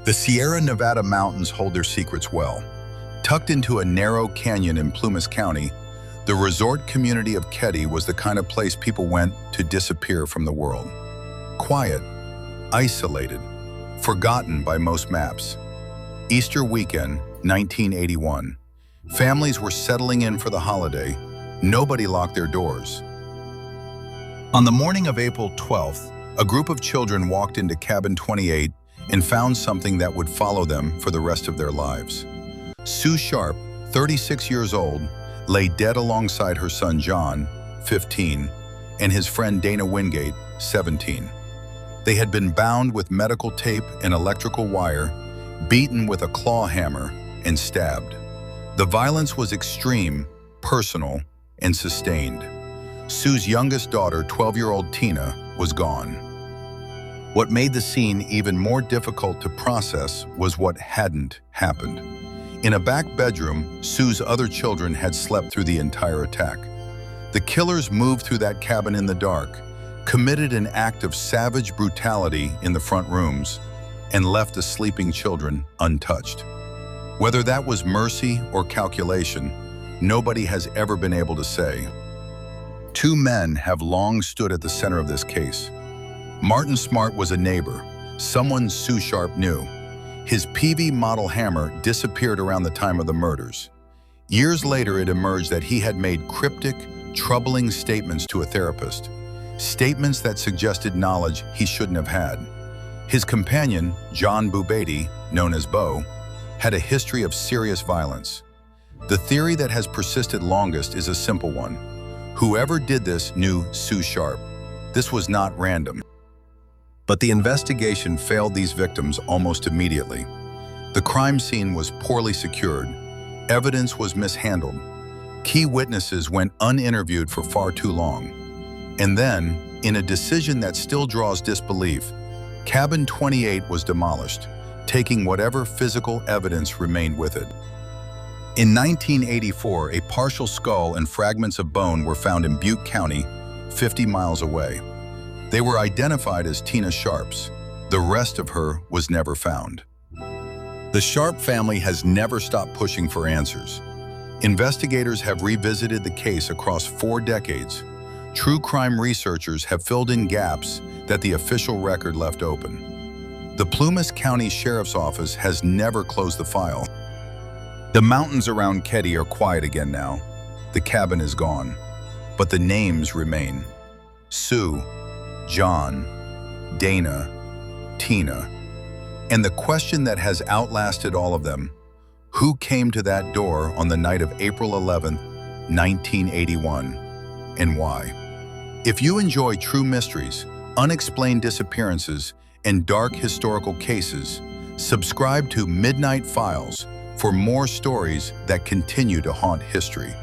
The Sierra Nevada mountains hold their secrets well. Tucked into a narrow canyon in Plumas County, the resort community of Keddie was the kind of place people went to disappear from the world. Quiet, isolated, forgotten by most maps. Easter weekend, 1981. Families were settling in for the holiday. Nobody locked their doors. On the morning of April 12th, a group of children walked into Cabin 28 and found something that would follow them for the rest of their lives. Sue Sharp, 36 years old, lay dead alongside her son John, 15, and his friend Dana Wingate, 17. They had been bound with medical tape and electrical wire, beaten with a claw hammer, and stabbed. The violence was extreme, personal, and sustained. Sue's youngest daughter, 12-year-old Tina, was gone. What made the scene even more difficult to process was what hadn't happened. In a back bedroom, Sue's other children had slept through the entire attack. The killers moved through that cabin in the dark, committed an act of savage brutality in the front rooms, and left the sleeping children untouched. Whether that was mercy or calculation, nobody has ever been able to say. Two men have long stood at the center of this case. Martin Smart was a neighbor, someone Sue Sharp knew. His PV model hammer disappeared around the time of the murders. Years later, it emerged that he had made cryptic, troubling statements to a therapist, statements that suggested knowledge he shouldn't have had. His companion, John Bubady, known as Bo, had a history of serious violence. The theory that has persisted longest is a simple one. Whoever did this knew Sue Sharp. This was not random. But the investigation failed these victims almost immediately. The crime scene was poorly secured. Evidence was mishandled. Key witnesses went uninterviewed for far too long. And then, in a decision that still draws disbelief, Cabin 28 was demolished, taking whatever physical evidence remained with it. In 1984, a partial skull and fragments of bone were found in Butte County, 50 miles away. They were identified as Tina Sharp's. The rest of her was never found. The Sharp family has never stopped pushing for answers. Investigators have revisited the case across 4 decades. True crime researchers have filled in gaps that the official record left open. The Plumas County Sheriff's Office has never closed the file. The mountains around Keddie are quiet again now. The cabin is gone, but the names remain. Sue, John, Dana, Tina, and the question that has outlasted all of them: who came to that door on the night of April 11th, 1981, and why? If you enjoy true mysteries, unexplained disappearances, and dark historical cases, subscribe to Midnight Files for more stories that continue to haunt history.